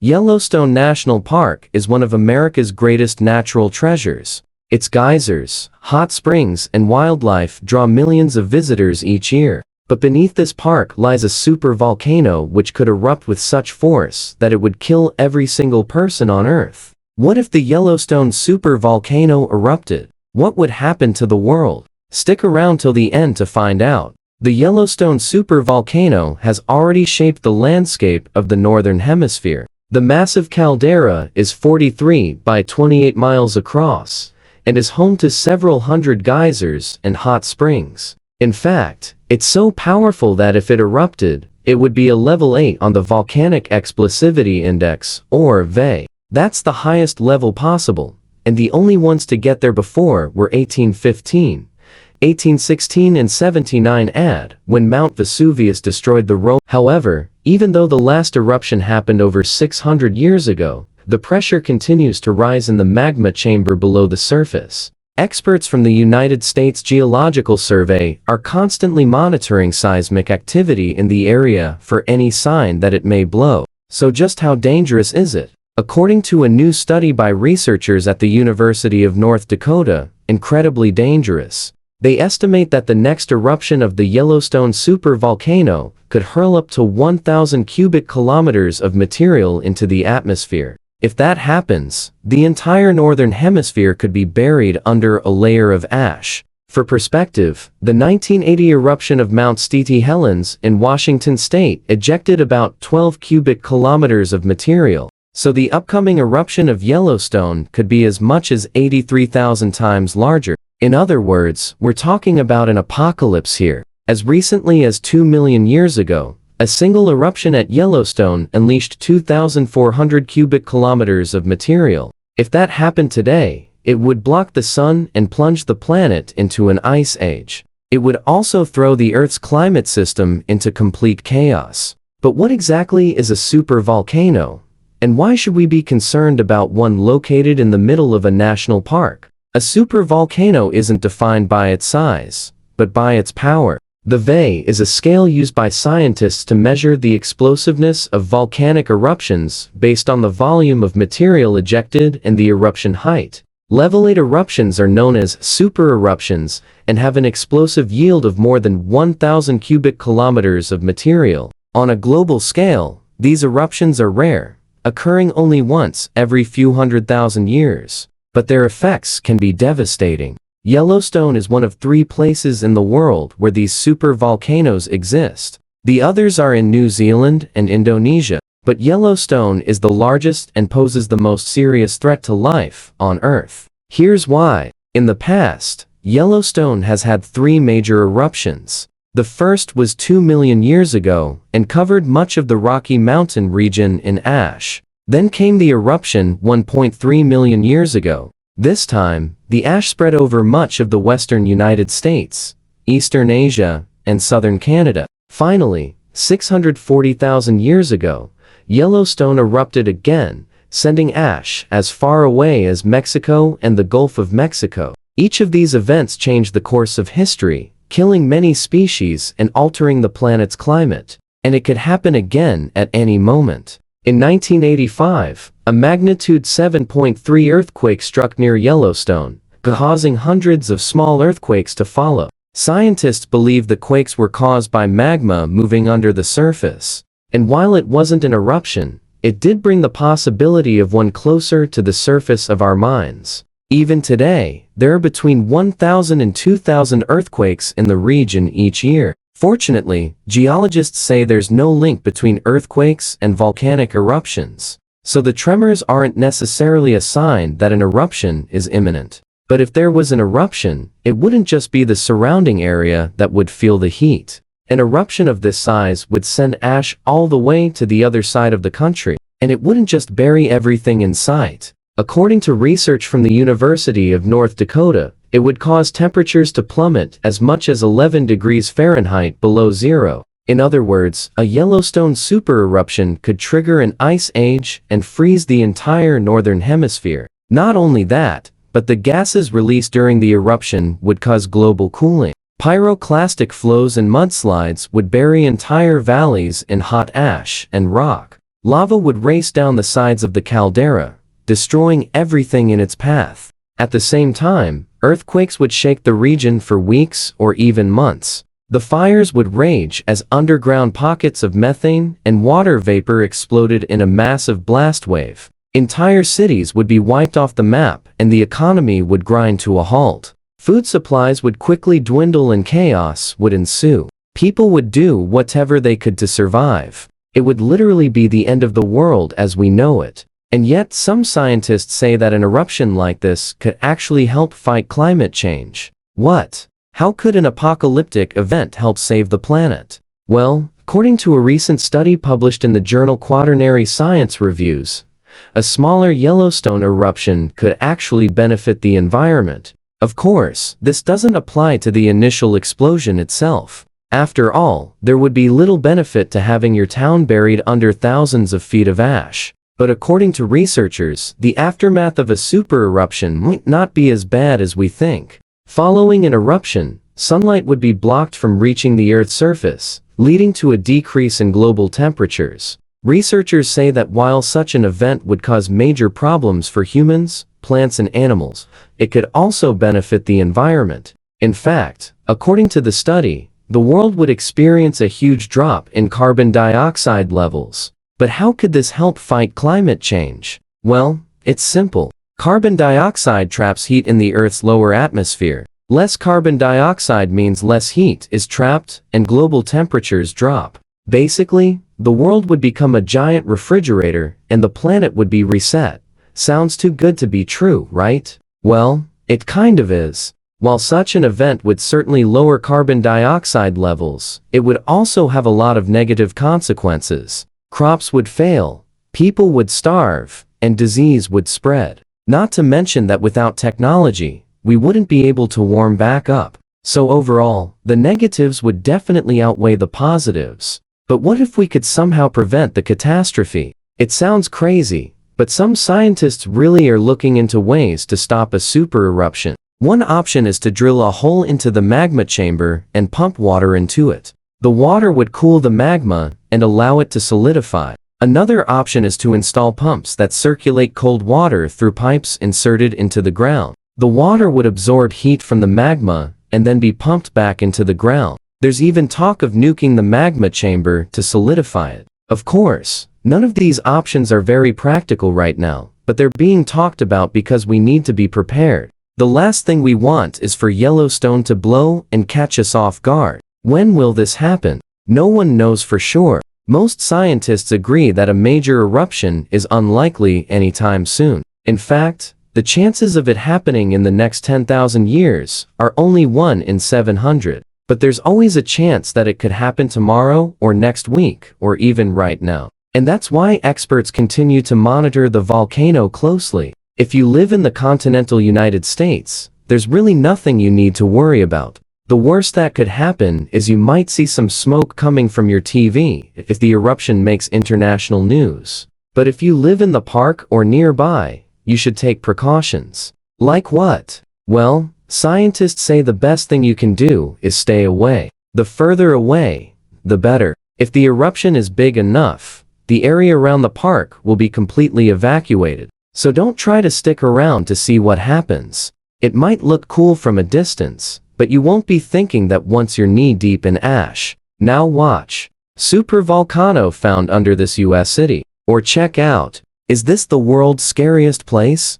Yellowstone National Park is one of America's greatest natural treasures. Its geysers, hot springs, and wildlife draw millions of visitors each year. But beneath this park lies a supervolcano which could erupt with such force that it would kill every single person on Earth. What if the Yellowstone Supervolcano erupted? What would happen to the world? Stick around till the end to find out. The Yellowstone Supervolcano has already shaped the landscape of the Northern Hemisphere. The massive caldera is 43 by 28 miles across and is home to several hundred geysers and hot springs. In fact, it's so powerful that if it erupted, it would be a level 8 on the Volcanic Explosivity Index, or VE. That's the highest level possible, and the only ones to get there before were 1815, 1816 and 79 AD, when Mount Vesuvius destroyed the Rome. However, even though the last eruption happened over 600 years ago, the pressure continues to rise in the magma chamber below the surface. Experts from the United States Geological Survey are constantly monitoring seismic activity in the area for any sign that it may blow. So just how dangerous is it? According to a new study by researchers at the University of North Dakota, incredibly dangerous. They estimate that the next eruption of the Yellowstone supervolcano could hurl up to 1,000 cubic kilometers of material into the atmosphere. If that happens, the entire northern hemisphere could be buried under a layer of ash. For perspective, the 1980 eruption of Mount St. Helens in Washington state ejected about 12 cubic kilometers of material. So the upcoming eruption of Yellowstone could be as much as 83,000 times larger. In other words, we're talking about an apocalypse here. As recently as 2 million years ago, a single eruption at Yellowstone unleashed 2,400 cubic kilometers of material. If that happened today, it would block the sun and plunge the planet into an ice age. It would also throw the Earth's climate system into complete chaos. But what exactly is a supervolcano? And why should we be concerned about one located in the middle of a national park? A supervolcano isn't defined by its size, but by its power. The VE is a scale used by scientists to measure the explosiveness of volcanic eruptions based on the volume of material ejected and the eruption height. Level 8 eruptions are known as supereruptions and have an explosive yield of more than 1,000 cubic kilometers of material. On a global scale, these eruptions are rare, occurring only once every few 100,000 years. But their effects can be devastating. Yellowstone is one of 3 places in the world where these supervolcanoes exist. The others are in New Zealand and Indonesia, but Yellowstone is the largest and poses the most serious threat to life on Earth. Here's why. In the past, Yellowstone has had 3 major eruptions. The first was 2 million years ago and covered much of the Rocky Mountain region in ash. Then came the eruption 1.3 million years ago. This time, the ash spread over much of the western United States, eastern Asia, and southern Canada. Finally, 640,000 years ago, Yellowstone erupted again, sending ash as far away as Mexico and the Gulf of Mexico. Each of these events changed the course of history, killing many species and altering the planet's climate. And it could happen again at any moment. In 1985, a magnitude 7.3 earthquake struck near Yellowstone, causing hundreds of small earthquakes to follow. Scientists believe the quakes were caused by magma moving under the surface. And while it wasn't an eruption, it did bring the possibility of one closer to the surface of our minds. Even today, there are between 1,000 and 2,000 earthquakes in the region each year. Fortunately, geologists say there's no link between earthquakes and volcanic eruptions. So the tremors aren't necessarily a sign that an eruption is imminent. But if there was an eruption, it wouldn't just be the surrounding area that would feel the heat. An eruption of this size would send ash all the way to the other side of the country, and it wouldn't just bury everything in sight. According to research from the University of North Dakota, it would cause temperatures to plummet as much as 11 degrees Fahrenheit below zero. In other words, a Yellowstone supereruption could trigger an ice age and freeze the entire northern hemisphere. Not only that, but the gases released during the eruption would cause global cooling. Pyroclastic flows and mudslides would bury entire valleys in hot ash and rock. Lava would race down the sides of the caldera, destroying everything in its path. At the same time, earthquakes would shake the region for weeks or even months. The fires would rage as underground pockets of methane and water vapor exploded in a massive blast wave. Entire cities would be wiped off the map and the economy would grind to a halt. Food supplies would quickly dwindle and chaos would ensue. People would do whatever they could to survive. It would literally be the end of the world as we know it. And yet some scientists say that an eruption like this could actually help fight climate change. What? How could an apocalyptic event help save the planet? Well, according to a recent study published in the journal Quaternary Science Reviews, a smaller Yellowstone eruption could actually benefit the environment. Of course, this doesn't apply to the initial explosion itself. After all, there would be little benefit to having your town buried under thousands of feet of ash. But according to researchers, the aftermath of a super eruption might not be as bad as we think. Following an eruption, sunlight would be blocked from reaching the Earth's surface, leading to a decrease in global temperatures. Researchers say that while such an event would cause major problems for humans, plants and animals, it could also benefit the environment. In fact, according to the study, the world would experience a huge drop in carbon dioxide levels. But how could this help fight climate change? Well, it's simple. Carbon dioxide traps heat in the Earth's lower atmosphere. Less carbon dioxide means less heat is trapped and global temperatures drop. Basically, the world would become a giant refrigerator and the planet would be reset. Sounds too good to be true, right? Well, it kind of is. While such an event would certainly lower carbon dioxide levels, it would also have a lot of negative consequences. Crops would fail, people would starve, and disease would spread. Not to mention that without technology, we wouldn't be able to warm back up. So overall, the negatives would definitely outweigh the positives. But what if we could somehow prevent the catastrophe? It sounds crazy, but some scientists really are looking into ways to stop a super eruption. One option is to drill a hole into the magma chamber and pump water into it. The water would cool the magma and allow it to solidify. Another option is to install pumps that circulate cold water through pipes inserted into the ground. The water would absorb heat from the magma and then be pumped back into the ground. There's even talk of nuking the magma chamber to solidify it. Of course, none of these options are very practical right now, but they're being talked about because we need to be prepared. The last thing we want is for Yellowstone to blow and catch us off guard. When will this happen? No one knows for sure. Most scientists agree that a major eruption is unlikely anytime soon. In fact, the chances of it happening in the next 10,000 years are only 1 in 700. But there's always a chance that it could happen tomorrow or next week or even right now. And that's why experts continue to monitor the volcano closely. If you live in the continental United States, there's really nothing you need to worry about. The worst that could happen is you might see some smoke coming from your TV if the eruption makes international news. But if you live in the park or nearby, you should take precautions. Like what? Well, scientists say the best thing you can do is stay away. The further away, the better. If the eruption is big enough, the area around the park will be completely evacuated. So don't try to stick around to see what happens. It might look cool from a distance, but you won't be thinking that once you're knee-deep in ash. Now watch. Supervolcano found under this US city. Or check out, is this the world's scariest place?